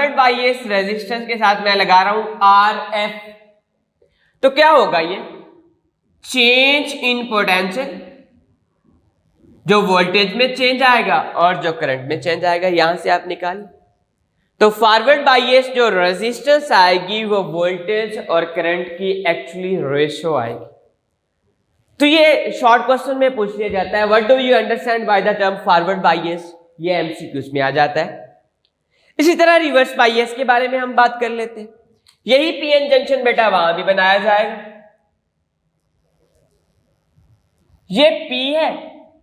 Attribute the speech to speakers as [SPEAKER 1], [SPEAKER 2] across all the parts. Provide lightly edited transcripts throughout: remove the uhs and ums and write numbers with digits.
[SPEAKER 1] Forward bias resistance के साथ मैं लगा रहा हूं RF, तो क्या होगा ये चेंज इन पोटेंशियल, जो वोल्टेज में चेंज आएगा और जो करंट में चेंज आएगा, यहां से आप निकाल। तो फॉरवर्ड बायस जो रेजिस्टेंस आएगी वो वोल्टेज और करंट की एक्चुअली रेशियो आएगी। तो ये शॉर्ट क्वेश्चन में पूछ लिया जाता है, what do you understand by the term forward bias, ये एमसीक्यूज में आ जाता है। इसी तरह रिवर्स बायस के बारे में हम बात कर लेते हैं। यही पीएन जंक्शन बेटा वहां भी बनाया जाएगा। ये पी है,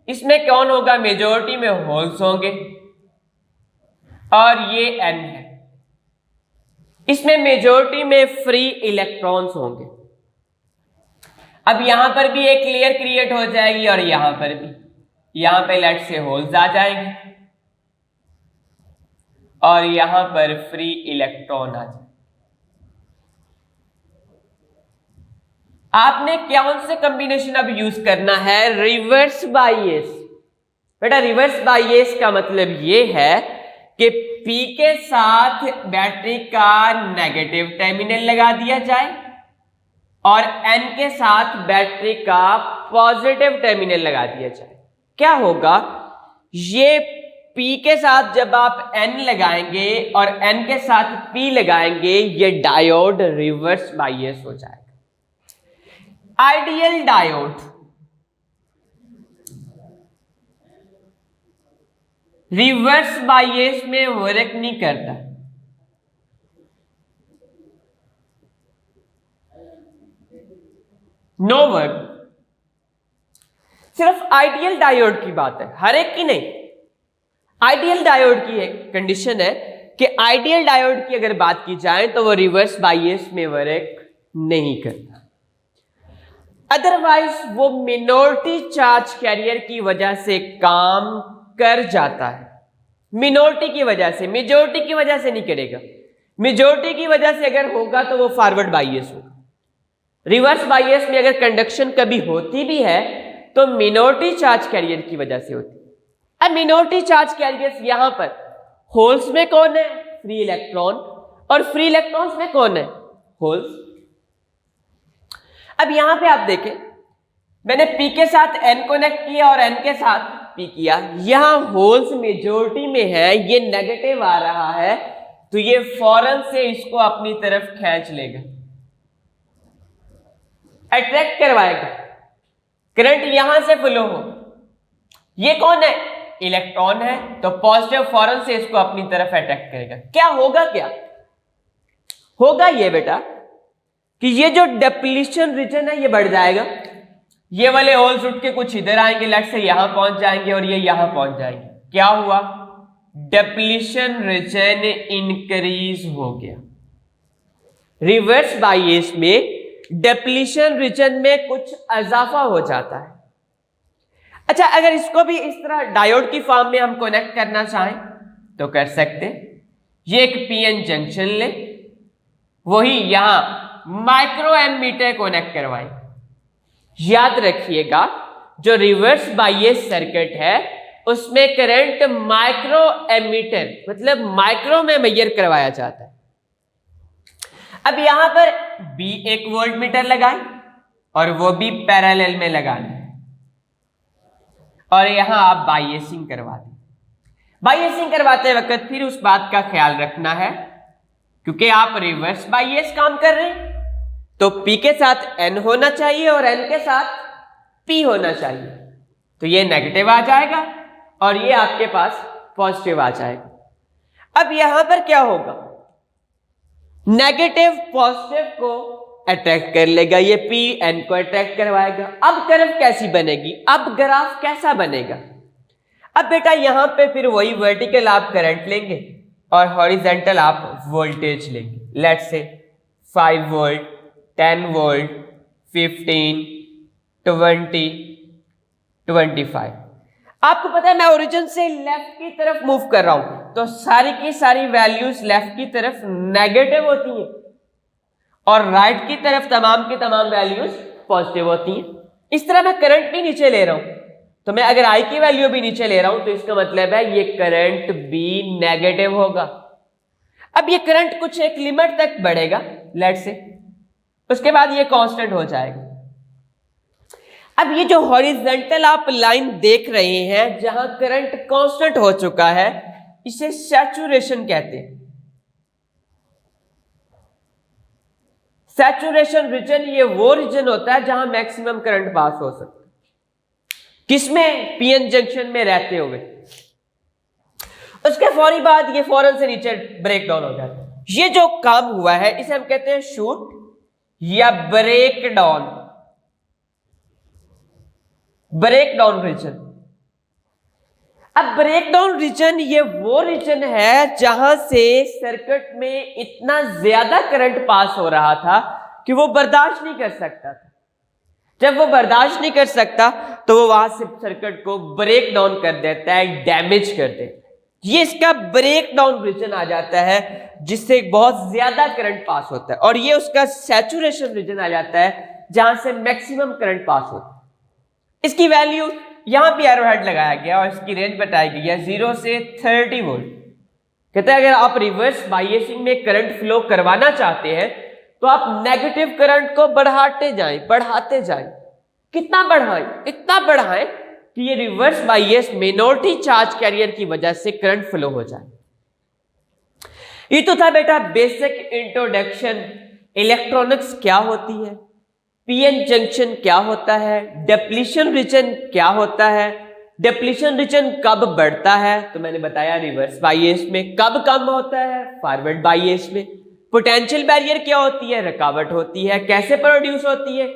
[SPEAKER 1] इसमें कौन होगा, मेजॉरिटी में होल्स होंगे, और ये एन है, इसमें मेजॉरिटी में फ्री इलेक्ट्रॉन्स होंगे। अब यहां पर भी एक लेयर क्रिएट हो जाएगी और यहां पर भी, यहां पे लेट से होल्स आ जाएंगे और यहां पर फ्री इलेक्ट्रॉन आ जाए। आपने कौन से कॉम्बिनेशन अब यूज करना है, रिवर्स बायस। बेटा रिवर्स बायस का मतलब ये है कि पी के साथ बैटरी का नेगेटिव टर्मिनल लगा दिया जाए और एन के साथ बैटरी का पॉजिटिव टर्मिनल लगा दिया जाए। क्या होगा, ये पी के साथ जब आप एन लगाएंगे और एन के साथ पी लगाएंगे, ये डायोड रिवर्स बायस हो जाएगा। आइडियल डायोड रिवर्स बायस में वर्क नहीं करता। नो वर्क, सिर्फ आइडियल डायोड की बात है, हर एक की नहीं। आइडियल डायोड की एक कंडीशन है कि आइडियल डायोड की अगर बात की जाए तो वो रिवर्स बायस में वर्क नहीं करता। अदरवाइज वो मिनोरिटी चार्ज कैरियर की वजह से काम कर जाता है। मिनोरिटी की वजह से, मेजॉरिटी की वजह से नहीं करेगा। मेजॉरिटी की वजह से अगर होगा तो वो फॉरवर्ड बायस होगा। रिवर्स बायस में अगर कंडक्शन कभी होती भी है तो मिनोरिटी चार्ज कैरियर की वजह से होती है। अब मिनोरिटी चार्ज कैरियर्स यहां पर होल्स में कौन है, फ्री इलेक्ट्रॉन, और फ्री इलेक्ट्रॉन्स में कौन है, होल्स। अब यहां पे आप देखें, मैंने पी के साथ एन कनेक्ट किया और एन के साथ पी किया। यहां होल्स मेजॉरिटी में है, ये नेगेटिव आ रहा है, तो ये फौरन से इसको अपनी तरफ खींच लेगा, अट्रैक्ट करवाएगा, करंट यहां से फ्लो हो। ये कौन है, इलेक्ट्रॉन है, तो पॉजिटिव फौरन से इसको अपनी तरफ अट्रैक्ट करेगा। क्या होगा, क्या होगा ये बेटा कि ये जो डिप्लीशन रीजन है ये बढ़ जाएगा। ये वाले होल्स उठ के कुछ इधर आएंगे, लेट से यहां पहुंच जाएंगे और ये यहां पहुंच जाएंगे। क्या हुआ, डिप्लीशन रीजन इंक्रीज हो गया। रिवर्स बायस में डिप्लीशन रीजन में कुछ इजाफा हो जाता है। अच्छा, अगर इसको भी इस तरह डायोड की फॉर्म में हम कनेक्ट करना चाहें तो कर सकते हैं। ये एक पीएन जंक्शन ले, वही यहां माइक्रो एमीटर कनेक्ट करवाएं। याद रखिएगा, जो रिवर्स बायस सर्किट है उसमें करंट माइक्रो एमीटर मतलब माइक्रो में मेजर करवाया जाता है। अब यहां पर भी एक वोल्ट मीटर लगाएं और वो भी पैरेलल में लगाना है, और यहां आप बायसिंग करवा दें। बायसिंग करवाते वक्त फिर उस बात का ख्याल रखना है, क्योंकि आप रिवर्स बायस काम कर रहे हैं तो P के साथ N होना चाहिए और N के साथ P होना चाहिए। तो ये नेगेटिव आ जाएगा और ये आपके पास पॉजिटिव आ जाएगा। अब यहां पर क्या होगा, नेगेटिव पॉजिटिव को अट्रैक्ट कर लेगा, ये P N को अट्रैक्ट करवाएगा। अब कर्व कैसी बनेगी, अब ग्राफ कैसा बनेगा। अब बेटा यहां पे फिर वही वर्टिकल आप करंट लेंगे और हॉरिजेंटल आप वोल्टेज लेंगे। Let's say 5 volt, 10 volt, 15, 20, 25। आपको पता है मैं ओरिजिन से लेफ्ट की तरफ मूव कर रहा हूं तो सारी की सारी वैल्यूज लेफ्ट की तरफ नेगेटिव होती हैं और राइट की तरफ तमाम की तमाम वैल्यूज पॉजिटिव होती हैं। इस तरह मैं करंट भी नीचे ले रहा हूं, तो मैं अगर आई की वैल्यू भी नीचे ले रहा हूं तो इसका मतलब है ये करंट भी नेगेटिव होगा। अब ये करंट कुछ एक लिमिट तक बढ़ेगा लेट से, उसके बाद ये कांस्टेंट हो जाएगा। अब ये जो हॉरिजॉन्टल आप लाइन देख रहे हैं जहां करंट कांस्टेंट हो चुका है, इसे सैचुरेशन कहते हैं। सैचुरेशन रीजन ये वो रीजन होता है जहां मैक्सिमम करंट पास हो सकता है, किसमें? पीएन जंक्शन में रहते हुए। उसके फौरी बाद ये फौरन से नीचे ब्रेक डाउन हो जाता है। ये जो काम हुआ है इसे हम कहते हैं शूट या break down, break down region. अब ब्रेक डाउन रीजन ये वो रीजन है जहां से सर्किट में इतना ज्यादा करंट पास हो रहा था कि वो बर्दाश्त नहीं कर सकता था। जब वो बर्दाश्त नहीं कर सकता तो वो वहां से सर्किट को ब्रेक डाउन कर देता है, डैमेज कर देता है। ये इसका ब्रेक डाउन रीजन आ जाता है जिससे बहुत ज्यादा करंट पास होता है, और ये उसका सैचुरेशन रीजन आ जाता है जहां से मैक्सिमम करंट पास होता है। इसकी वैल्यू यहां भी एरोहेड लगाया गया और इसकी रेंज बताई गई है 0 से 30 वोल्ट। कहते हैं अगर आप रिवर्स बायसिंग में करंट फ्लो करवाना चाहते हैं तो आप नेगेटिव करंट को बढ़ाते जाएं। कितना बढ़ाएं? इतना बढ़ाएं कि ये reverse bias minority charge carrier की वजह से करंट फ्लो हो जाए। ये तो था बेटा बेसिक इंट्रोडक्शन। इलेक्ट्रॉनिक्स क्या होती है, पीएन जंक्शन क्या होता है, डिप्लीशन रीजन क्या होता है, डिप्लीशन रीजन कब बढ़ता है तो मैंने बताया रिवर्स बायस में, कब कम होता है फॉरवर्ड बायस में, पोटेंशियल बैरियर क्या होती है, रुकावट होती है, कैसे प्रोड्यूस होती है,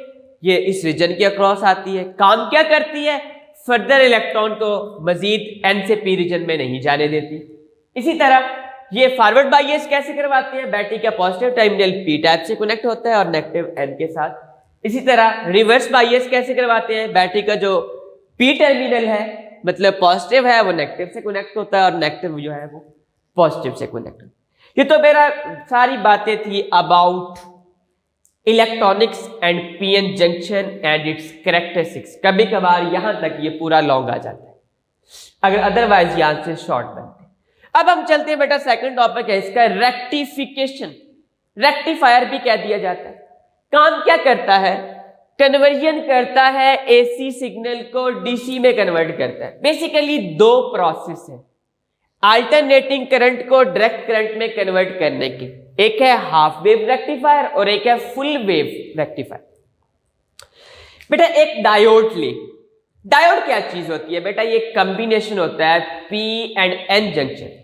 [SPEAKER 1] ये इस रीजन के अक्रॉस आती है, काम क्या करती है, फर्दर इलेक्ट्रॉन को मजीद एन से पी रीजन में नहीं जाने देती। इसी तरह ये फॉरवर्ड बायस कैसे करवाते हैं, बैटरी का पॉजिटिव टर्मिनल पी टाइप से कनेक्ट होता है और नेगेटिव एन के साथ। इसी तरह रिवर्स बायस कैसे करवाते हैं, बैटरी का जो पी टर्मिनल है मतलब पॉजिटिव है वो नेगेटिव से कनेक्ट होता है और नेगेटिव जो है वो पॉजिटिव से कनेक्ट होता है। ये तो मेरा सारी बातें थी about electronics and PN junction and it's characteristics. कभी कभार यहां तक ये पूरा लॉन्ग आ जाता है, अगर अदरवाइज यहां से शॉर्ट बनते हैं। अब हम चलते हैं बेटा सेकंड टॉपिक है इसका रेक्टिफिकेशन। रेक्टिफायर भी कह दिया जाता है। काम क्या करता है, कन्वर्जन करता है, एसी सिग्नल को डीसी में कन्वर्ट करता है। बेसिकली दो प्रोसेस है अल्टरनेटिंग करंट को डायरेक्ट करंट में कन्वर्ट करने की, एक है हाफ वेव रेक्टिफायर और एक है फुल वेव रेक्टिफायर। बेटा एक डायोड ले, डायोड क्या चीज होती है बेटा, ये कंबिनेशन होता है पी एंड एन जंक्शन।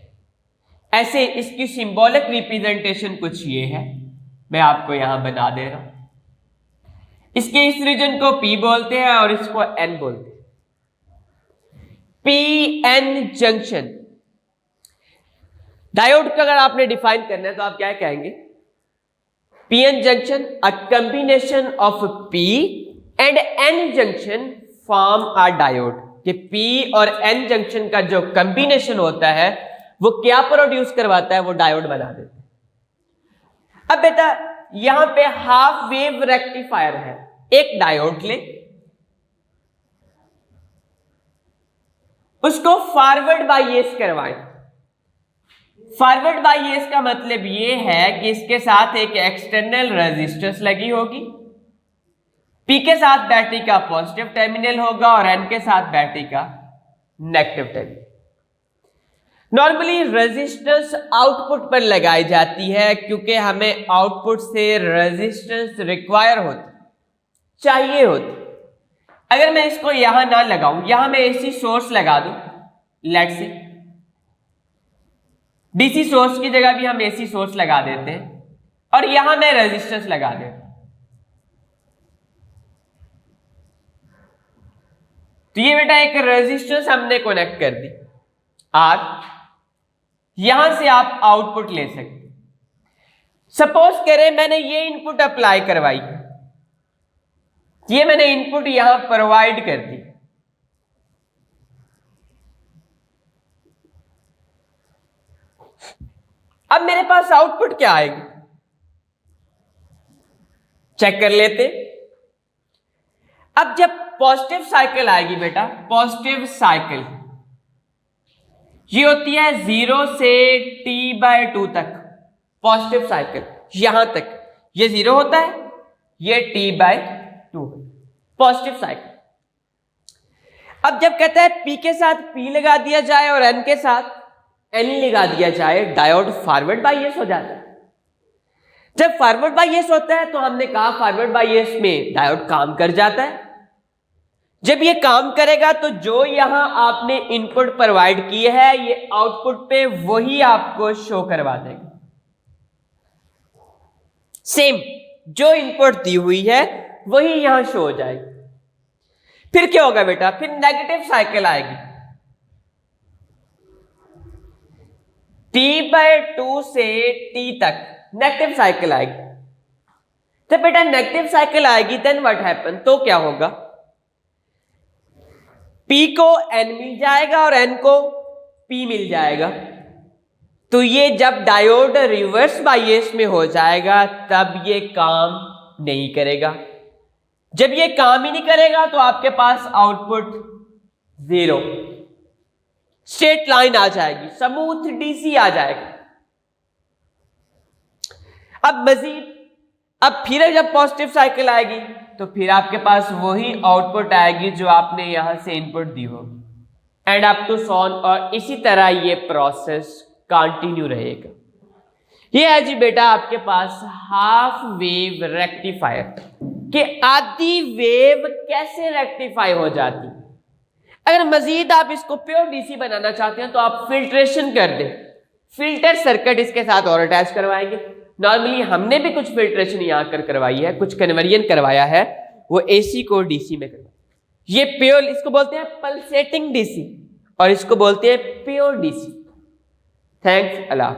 [SPEAKER 1] ऐसे इसकी सिंबॉलिक रिप्रेजेंटेशन कुछ ये है, मैं आपको यहां बना दे रहा हूं। इसके इस रीजन को P बोलते हैं और इसको N बोलते हैं, पी एन जंक्शन। डायोड का अगर आपने डिफाइन करना है तो आप क्या कहेंगे, PN junction a combination of P and N junction form a diode. कि P और N जंक्शन का जो कॉम्बिनेशन होता है वो क्या प्रोड्यूस करवाता है, वो डायोड बना देता है। अब बेटा यहां पे हाफ वेव रेक्टिफायर है, एक डायोड ले, उसको फॉरवर्ड बायस करवाएं। फॉरवर्ड बायस का मतलब ये है कि इसके साथ एक एक्सटर्नल रेजिस्टेंस लगी होगी, P के साथ बैटरी का पॉजिटिव टर्मिनल होगा और N के साथ बैटरी का negative terminal. Normally resistance output पर लगाई जाती है क्योंकि हमें आउटपुट से रेजिस्टेंस रिक्वायर होती, चाहिए होती। अगर मैं इसको यहां ना लगाऊं, यहां मैं एसी सोर्स लगा दूं, लेट से डीसी सोर्स की जगह भी हम एसी सोर्स लगा देते हैं और यहां मैं रेजिस्टेंस लगा देता हूं, तो ये बेटा एक रेजिस्टेंस हमने कनेक्ट कर दी आर, यहां से आप आउटपुट ले सकते। सपोज करें मैंने ये इनपुट अप्लाई करवाई, ये मैंने इनपुट यहां प्रोवाइड कर दी, अब मेरे पास आउटपुट क्या आएगी चेक कर लेते। अब जब पॉजिटिव साइकिल आएगी बेटा, पॉजिटिव साइकिल ये होती है 0 से T/2 तक, पॉजिटिव साइकिल यहां तक, ये 0 होता है, ये T/2 पॉजिटिव साइकिल। अब जब कहता है P के साथ P लगा दिया जाए और N के साथ N लगा दिया जाए, डायोड फॉरवर्ड बायस हो जाता है। जब फॉरवर्ड बायस होता है तो हमने कहा फॉरवर्ड बायस में डायोड काम कर जाता है। जब ये काम करेगा तो जो यहां आपने इनपुट प्रोवाइड की है ये आउटपुट पे वही आपको शो करवा देगा। सेम जो इनपुट दी हुई है वही यहां शो हो जाएगी। फिर क्या होगा बेटा, फिर नेगेटिव साइकिल आएगी। T/2 से T तक नेगेटिव साइकिल आएगी। तो बेटा नेगेटिव साइकिल आएगी देन व्हाट हैपन, तो क्या होगा, P को N मिल जाएगा और N को P मिल जाएगा। तो ये जब डायोड रिवर्स बायस में हो जाएगा तब ये काम नहीं करेगा। जब ये काम ही नहीं करेगा तो आपके पास आउटपुट 0, स्ट्रेट लाइन आ जाएगी, स्मूथ डीसी आ जाएगा। अब मजीद, अब फिर जब पॉजिटिव साइकिल आएगी तो फिर आपके पास वही आउटपुट आएगी जो आपने यहां से इनपुट दी होगी, एंड अप टू सॉन, और इसी तरह ये प्रोसेस कंटिन्यू रहेगा। ये है जी बेटा आपके पास हाफ वेव रेक्टिफायर कि आधी वेव कैसे रेक्टिफाई हो जाती। अगर मजीद आप इसको प्योर डीसी बनाना चाहते हैं तो आप फिल्ट्रेशन कर दें, फिल्टर सर्किट इसके साथ और अटैच करवाएंगे। नॉर्मली हमने भी कुछ फिल्ट्रेशन यहां कर करवाई है, कुछ कन्वर्जन करवाया है, वो एसी को डीसी में करवाया। ये प्योर, इसको बोलते हैं पल्सेटिंग डीसी और इसको बोलते हैं प्योर डीसी। थैंक्स, अल्लाह।